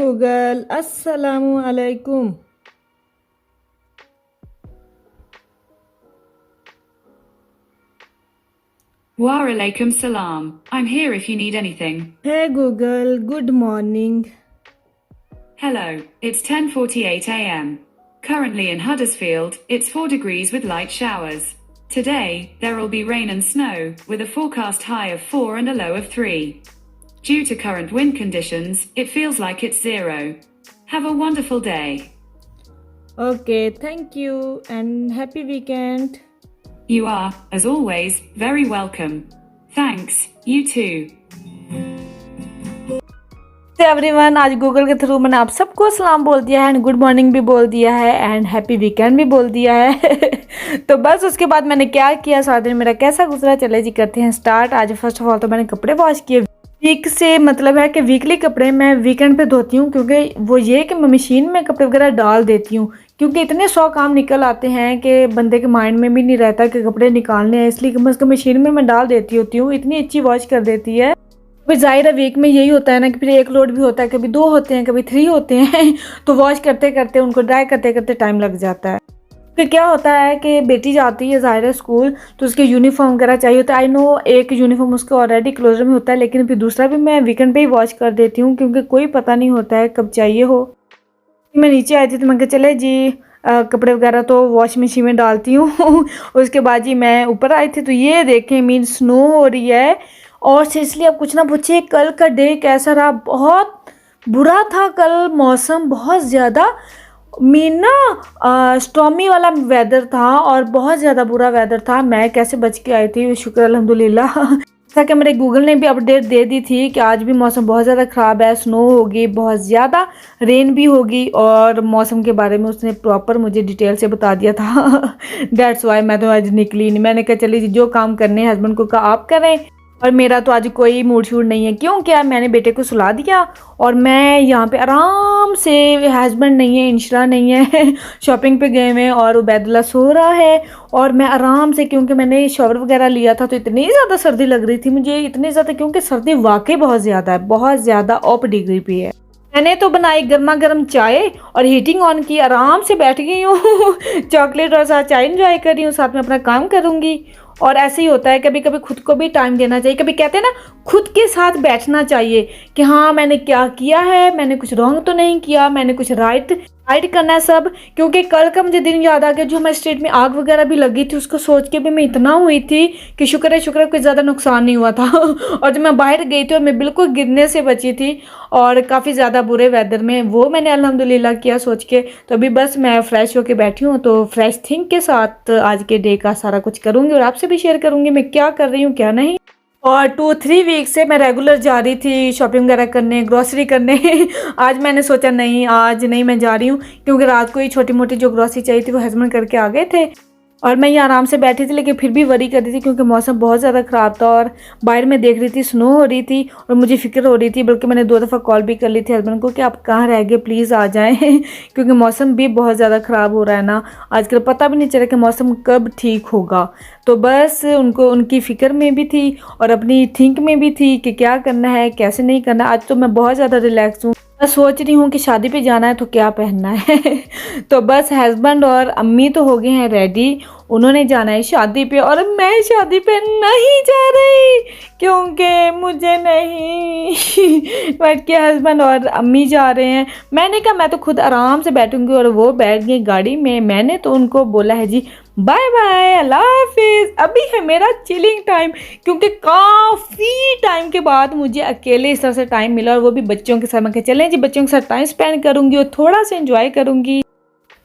Google, अस्सलामु अलैकुम। Wa alaikum salam. I'm here if you need anything. Hey Google, good morning. Hello, it's 10:48 a.m. Currently in Huddersfield, it's 4 degrees with light showers. Today, there will be rain and snow, with a forecast high of 4 and a low of 3. Due to current wind conditions, it feels like it's 0. Have a wonderful day. Okay, thank you and happy weekend. You are, as always, very welcome. Thanks, you too. Everyone, आज Google के through मैंने आप सबको सलाम बोल दिया है and good morning भी बोल दिया है एंड हैप्पी वीकेंड भी बोल दिया है। तो बस उसके बाद मैंने क्या किया, सारा दिन मेरा कैसा गुजरा, चले जी करते हैं स्टार्ट। आज फर्स्ट ऑफ ऑल तो मैंने कपड़े वॉश किए। वीक से मतलब है कि वीकली कपड़े मैं वीकेंड पे धोती हूँ, क्योंकि वो ये कि मैं मशीन में कपड़े वगैरह डाल देती हूँ, क्योंकि इतने 100 काम निकल आते हैं कि बंदे के माइंड में भी नहीं रहता कि कपड़े निकालने हैं, इसलिए मैं उसको मशीन में मैं डाल देती होती हूँ। इतनी अच्छी वॉश कर देती है। फिर जाहिर है वीक में यही होता है ना कि फिर एक लोड भी होता है, कभी 2 होते हैं कभी 3 होते हैं, तो वॉश करते करते उनको ड्राई करते करते टाइम लग जाता है। फिर क्या होता है कि बेटी जाती है ज़ाहिर है स्कूल, तो उसके यूनिफॉर्म वगैरह चाहिए होता है। आई नो एक यूनिफॉर्म उसका ऑलरेडी क्लोजर में होता है, लेकिन फिर दूसरा भी मैं वीकेंड पे ही वॉश कर देती हूँ, क्योंकि कोई पता नहीं होता है कब चाहिए हो। मैं नीचे आई थी तो मैं कहा चले जी कपड़े वगैरह तो वॉश मशीन में डालती हूँ। उसके बाद जी मैं ऊपर आई थी तो ये देखें मीन स्नो हो रही है। और सीरियसली अब कुछ ना पूछिए, कल का डे कैसा रहा, बहुत बुरा था कल। मौसम बहुत ज़्यादा मीन ना स्टॉर्मी वाला वेदर था और बहुत ज़्यादा बुरा वेदर था। मैं कैसे बच के आई थी, शुक्र अल्हम्दुलिल्लाह। जैसा कि मेरे गूगल ने भी अपडेट दे दी थी कि आज भी मौसम बहुत ज़्यादा ख़राब है, स्नो होगी, बहुत ज़्यादा रेन भी होगी, और मौसम के बारे में उसने प्रॉपर मुझे डिटेल से बता दिया था। दैट्स वाई मैं तो आज निकली नहीं। मैंने कहा चलिए जो काम करने हैं हस्बैंड को कहा आप करें, और मेरा तो आज कोई मूड शूड नहीं है। क्यों क्या, मैंने बेटे को सुला दिया और मैं यहाँ पे आराम से, हस्बैंड नहीं है, इंशरा नहीं है, शॉपिंग पे गए हुए हैं और उबैदुल्ला सो रहा है, और मैं आराम से, क्योंकि मैंने शॉवर वगैरह लिया था तो इतनी ज़्यादा सर्दी लग रही थी मुझे, इतनी ज़्यादा, क्योंकि सर्दी वाकई बहुत ज़्यादा है, बहुत ज़्यादा ऑफ डिग्री पे है। मैंने तो बनाई गर्मा गर्म चाय और हीटिंग ऑन की, आराम से बैठ गई हूँ। चॉकलेट और साथ चाय इंजॉय कर रही हूँ, साथ में अपना काम करूँगी। और ऐसे ही होता है, कभी कभी खुद को भी टाइम देना चाहिए। कभी कहते हैं ना खुद के साथ बैठना चाहिए कि हाँ मैंने क्या किया है, मैंने कुछ रॉन्ग तो नहीं किया, मैंने कुछ राइट करना है सब। क्योंकि कल का मुझे दिन याद आ गया जो हमारे स्ट्रीट में आग वगैरह भी लगी थी, उसको सोच के भी मैं इतना हुई थी कि शुक्र है कोई ज़्यादा नुकसान नहीं हुआ था। और जब मैं बाहर गई थी और मैं बिल्कुल गिरने से बची थी और काफ़ी ज़्यादा बुरे वेदर में, वो मैंने अल्हम्दुलिल्लाह किया सोच के। तो अभी बस मैं फ्रेश होके बैठी हूँ, तो फ्रेश थिंक के साथ आज के डे का सारा कुछ करूँगी और आपसे भी शेयर करूँगी मैं क्या कर रही हूँ क्या नहीं। और 2-3 वीक से मैं रेगुलर जा रही थी शॉपिंग वगैरह करने, ग्रॉसरी करने। आज मैंने सोचा नहीं, आज नहीं मैं जा रही हूँ, क्योंकि रात को ही छोटी मोटी जो ग्रॉसरी चाहिए थी वो हस्बैंड करके आ गए थे और मैं ये आराम से बैठी थी, लेकिन फिर भी वरी कर रही थी क्योंकि मौसम बहुत ज़्यादा ख़राब था और बाहर में देख रही थी स्नो हो रही थी और मुझे फ़िक्र हो रही थी। बल्कि मैंने 2 दफ़ा कॉल भी कर ली थी हस्बैंड को कि आप कहाँ रह गए, प्लीज़ आ जाएं। क्योंकि मौसम भी बहुत ज़्यादा ख़राब हो रहा है ना आजकल, पता भी नहीं चला कि मौसम कब ठीक होगा। तो बस उनको उनकी फ़िक्र में भी थी और अपनी थिंक में भी थी कि क्या करना है कैसे नहीं करना। आज तो मैं बहुत ज़्यादा रिलैक्स हूँ। मैं सोच रही हूँ कि शादी पे जाना है तो क्या पहनना है। तो बस हस्बैंड और अम्मी तो हो गए हैं रेडी, उन्होंने जाना है शादी पे और मैं शादी पे नहीं जा रही क्योंकि मुझे नहीं। बट के हस्बैंड और अम्मी जा रहे हैं। मैंने कहा मैं तो खुद आराम से बैठूंगी और वो बैठ गई गाड़ी में। मैंने तो उनको बोला है जी बाय बाय, अल्लाह हाफिज़। अभी है मेरा चिलिंग टाइम, क्योंकि काफ़ी टाइम के बाद मुझे अकेले इस तरह से टाइम मिला और वो भी बच्चों के साथ। मैं चलें जी बच्चों के साथ टाइम स्पेंड करूँगी और थोड़ा सा एंजॉय करूँगी,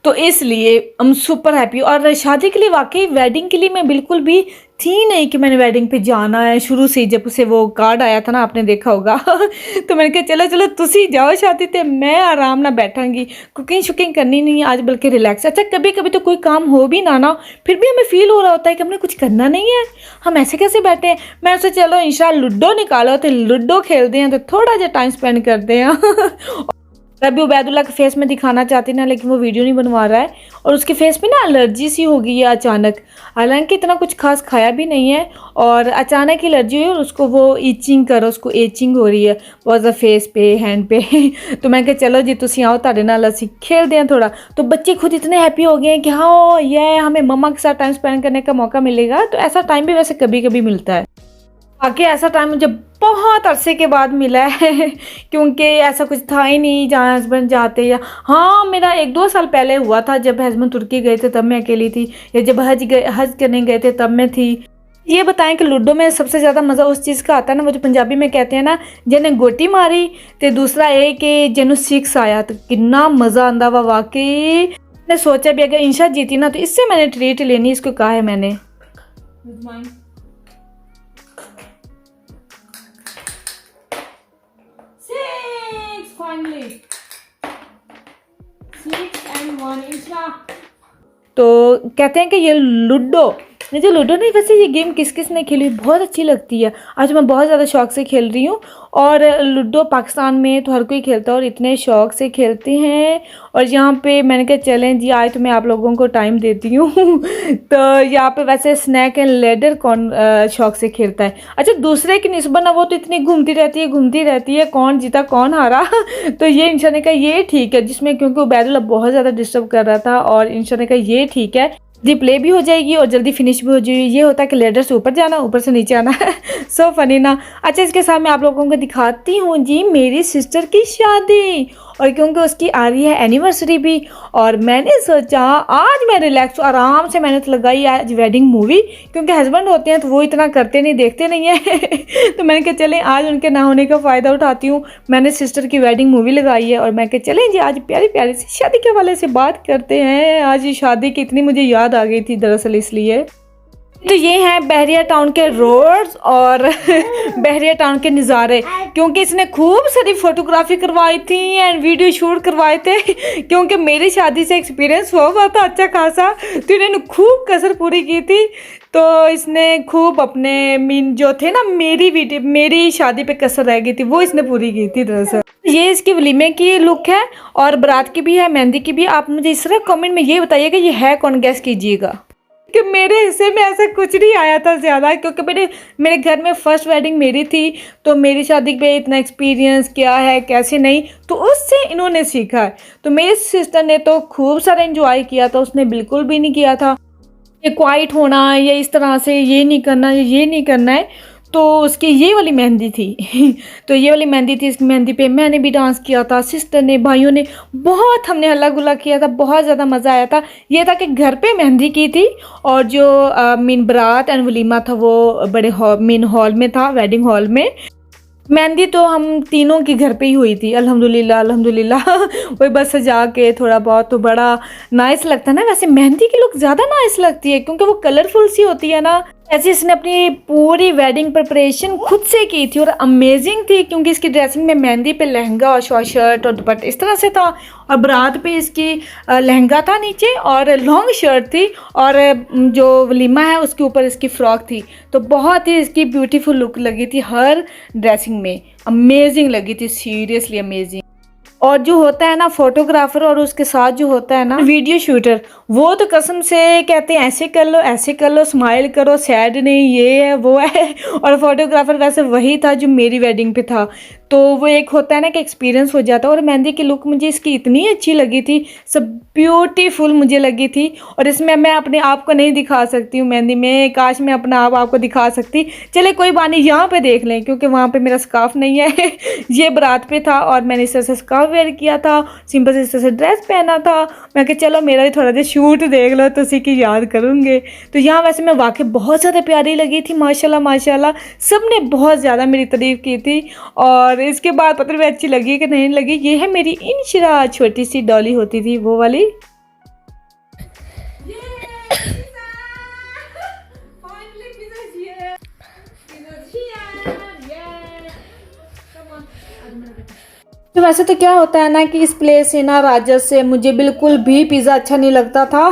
तो इसलिए हम सुपर हैप्पी। और शादी के लिए, वाकई वेडिंग के लिए मैं बिल्कुल भी थी नहीं कि मैंने वेडिंग पे जाना है। शुरू से जब से वो कार्ड आया था ना, आपने देखा होगा। तो मैंने कहा चलो चलो तुसी जाओ शादी ते, मैं आराम ना बैठांगी, कुकिंग शुकिंग करनी नहीं है आज, बल्कि रिलैक्स। अच्छा कभी कभी तो कोई काम हो भी ना फिर भी हमें फील हो रहा होता है कि हमने कुछ करना नहीं है, हम ऐसे कैसे बैठे हैं। मैं सोचा चलो इंशाल्लाह लूडो निकालो तो लूडो खेलते हैं, तो थोड़ा सा टाइम स्पेंड करते हैं। अभी उबैदुल्ला के फेस में दिखाना चाहती ना, लेकिन वो वीडियो नहीं बनवा रहा है और उसके फेस पे ना एलर्जी सी हो गई है अचानक। हालांकि इतना कुछ खास खाया भी नहीं है और अचानक एलर्जी हुई और उसको वो उसको एचिंग हो रही है बहुत ज़्यादा फेस पे, हैंड पे। तो मैं कहा चलो जी तुसी आओ तारे नाल असी खेलते हैं थोड़ा। तो बच्चे खुद इतने हैप्पी हो गए हैं कि हाँ ये हमें मम्मा के साथ टाइम स्पेंड करने का मौका मिलेगा। तो ऐसा टाइम भी वैसे कभी कभी मिलता है। बाकी ऐसा टाइम मुझे बहुत अरसे के बाद मिला है क्योंकि ऐसा कुछ था ही नहीं जहाँ हस्बैंड जाते, या हाँ मेरा 1-2 साल पहले हुआ था जब हस्बैंड तुर्की गए थे तब मैं अकेली थी, या जब हज करने गए थे तब मैं थी। ये बताएं कि लूडो में सबसे ज़्यादा मज़ा उस चीज़ का आता है ना, वो जो पंजाबी में कहते हैं ना, जिन्हें गोटी मारी तो दूसरा ये कि जिन्हों 6 आया, तो कितना मज़ा आंदा वा वाकई। मैंने सोचा भी अगर इंशा जीती ना तो इससे मैंने ट्रीट लेनी, इसको कहा है मैंने। Finally 6 and 1 इंशा। तो कहते हैं कि ये लूडो, मुझे लूडो नहीं वैसे ये गेम किस किस ने खेली बहुत अच्छी लगती है। आज मैं बहुत ज़्यादा शौक से खेल रही हूँ और लूडो पाकिस्तान में तो हर कोई खेलता है और इतने शौक से खेलते हैं। और यहाँ पे मैंने कहा चलें जी आज तो मैं आप लोगों को टाइम देती हूँ। तो यहाँ पे वैसे स्नैक एंड लेडर कौन शौक से खेलता है। अच्छा दूसरे की निस्बत ना वो तो इतनी घूमती रहती है कौन जीता कौन हारा। तो ये इंशा ने कहा ये ठीक है, जिसमें क्योंकि उबैदुल्ला बहुत ज़्यादा डिस्टर्ब कर रहा था और इंशा ने कहा ये ठीक है, जल्दी प्ले भी हो जाएगी और जल्दी फिनिश भी हो जाएगी। ये होता है कि लेडर से ऊपर जाना ऊपर से नीचे आना। सो फनी ना। अच्छा इसके साथ मैं आप लोगों को दिखाती हूँ जी मेरी सिस्टर की शादी, और क्योंकि उसकी आ रही है एनिवर्सरी भी और मैंने सोचा आज मैं रिलैक्स आराम से मैंने तो लगाई आज वेडिंग मूवी, क्योंकि हस्बैंड होते हैं तो वो इतना करते नहीं देखते नहीं है। तो मैंने कहा चलें आज उनके ना होने का फ़ायदा उठाती हूँ, मैंने सिस्टर की वेडिंग मूवी लगाई है और मैं कहा चलें जी आज प्यारी प्यारी सी शादी के हवाले से बात करते हैं। आज ये शादी की इतनी मुझे याद आ गई थी दरअसल इसलिए। तो ये हैं बहरिया टाउन के रोड्स और बहरिया टाउन के नज़ारे, क्योंकि इसने खूब सारी फोटोग्राफी करवाई थी एंड वीडियो शूट करवाए थे, क्योंकि मेरी शादी से एक्सपीरियंस हुआ था अच्छा खासा। तो इन्होंने खूब कसर पूरी की थी, तो इसने खूब अपने जो थे ना मेरी शादी पे कसर रह गई थी वो इसने पूरी की थी दरअसल। ये इसकी वलीमे की लुक है और बारात की भी है, मेहंदी की भी। आप मुझे इस तरह कमेंट में ये बताइएगा ये है कौन, गैस कीजिएगा। कि मेरे हिस्से में ऐसा कुछ नहीं आया था ज़्यादा, क्योंकि मेरे घर में फर्स्ट वेडिंग मेरी थी, तो मेरी शादी पे इतना एक्सपीरियंस क्या है कैसे नहीं, तो उससे इन्होंने सीखा है। तो मेरी सिस्टर ने तो खूब सारा एंजॉय किया था, उसने बिल्कुल भी नहीं किया था ये क्वाइट होना या इस तरह से ये नहीं करना ये नहीं करना है। तो उसकी ये वाली मेहंदी थी। तो ये वाली मेहंदी थी, इस मेहंदी पे मैंने भी डांस किया था, सिस्टर ने, भाइयों ने, बहुत हमने हल्ला गुल्ला किया था, बहुत ज़्यादा मज़ा आया था। ये था कि घर पे मेहंदी की थी और जो मेन बारात एंड वलीमा था वो बड़े मेन हॉल में था, वेडिंग हॉल में। मेहंदी तो हम तीनों की घर पे ही हुई थी अल्हम्दुलिल्लाह। वही बस सजा के थोड़ा बहुत, तो बड़ा नाइस लगता है ना। वैसे मेहंदी की लुक ज़्यादा नाइस लगती है क्योंकि वो कलरफुल सी होती है ना। ऐसे इसने अपनी पूरी वेडिंग प्रिपरेशन खुद से की थी और अमेजिंग थी, क्योंकि इसकी ड्रेसिंग में मेहंदी पे लहंगा और शॉर्ट शर्ट और दुपट्टा इस तरह से था, और बारात पे इसकी लहंगा था नीचे और लॉन्ग शर्ट थी, और जो वलीमा है उसके ऊपर इसकी फ़्रॉक थी। तो बहुत ही इसकी ब्यूटीफुल लुक लगी थी, हर ड्रेसिंग में अमेजिंग लगी थी, सीरियसली अमेजिंग। और जो होता है ना फोटोग्राफर और उसके साथ जो होता है ना वीडियो शूटर, वो तो कसम से कहते हैं ऐसे कर लो स्माइल करो, सैड नहीं, ये है वो है। और फोटोग्राफर वैसे वही था जो मेरी वेडिंग पे था। तो वो एक होता है ना कि एक्सपीरियंस हो जाता है। और मेहंदी की लुक मुझे इसकी इतनी अच्छी लगी थी, सब ब्यूटीफुल मुझे लगी थी। और इसमें मैं अपने आप को नहीं दिखा सकती हूँ मेहंदी में, काश मैं अपना आप आपको दिखा सकती। चले कोई बात नहीं, यहाँ पे देख लें क्योंकि वहाँ पे मेरा स्कार्फ नहीं है। ये बारात पे था और मैंने इस तरह से स्कार्फ वेयर किया था, सिंपल से इस तरह से ड्रेस पहना था। मैं कहा चलो मेरा भी थोड़ा सा शूट देख लो तो उसी की याद करूँगे। तो यहाँ वैसे मैं वाकई बहुत ज़्यादा प्यारी लगी थी, माशाल्लाह सब ने बहुत ज़्यादा मेरी तारीफ़ की थी। और इसके बाद पता नहीं अच्छी लगी कि नहीं लगी। ये है मेरी इंशरा, छोटी सी डॉली होती थी वो वाली। तो वैसे तो क्या होता है ना कि इस प्लेस से ना राजस से मुझे बिल्कुल भी पिज़्ज़ा अच्छा नहीं लगता था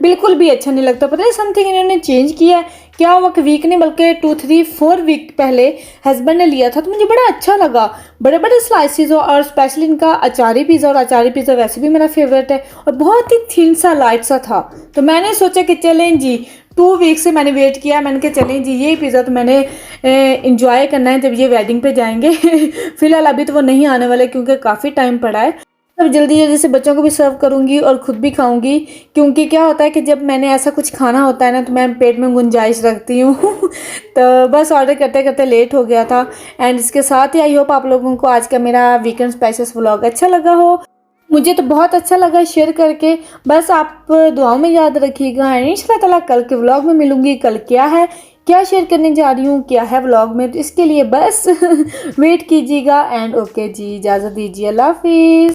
बिल्कुल भी अच्छा नहीं लगता। पता नहीं समथिंग इन्होंने चेंज किया है क्या हुआ कि वीक नहीं बल्कि 2-3-4 वीक पहले हस्बैंड ने लिया था तो मुझे बड़ा अच्छा लगा। बड़े बड़े स्लाइसिस हो और स्पेशली इनका अचारी पिज़्ज़ा, और अचारी पिज़्ज़ा वैसे भी मेरा फेवरेट है और बहुत ही थिन सा लाइट सा था। तो मैंने सोचा कि चलें जी, 2 वीक से मैंने वेट किया, मैंने कहा चलें जी ये पिज़्ज़ा तो मैंने इंजॉय करना है जब ये वेडिंग पे जाएंगे फिलहाल अभी तो वो नहीं आने वाले क्योंकि काफ़ी टाइम पड़ा है। अब जल्दी जल्दी से बच्चों को भी सर्व करूंगी और खुद भी खाऊंगी, क्योंकि क्या होता है कि जब मैंने ऐसा कुछ खाना होता है ना तो मैं पेट में गुंजाइश रखती हूँ तो बस ऑर्डर करते करते लेट हो गया था। एंड इसके साथ ही आई होप आप लोगों को आज का मेरा वीकेंड स्पेशल व्लॉग अच्छा लगा हो। मुझे तो बहुत अच्छा लगा शेयर करके। बस आप दुआओं में याद रखिएगा एंड इंशाल्लाह ताला कल के व्लॉग में मिलूंगी। कल क्या है, क्या शेयर करने जा रही हूँ, क्या है व्लॉग में, तो इसके लिए बस वेट कीजिएगा। एंड ओके जी, इजाज़त दीजिए, अल्लाह हाफिज़।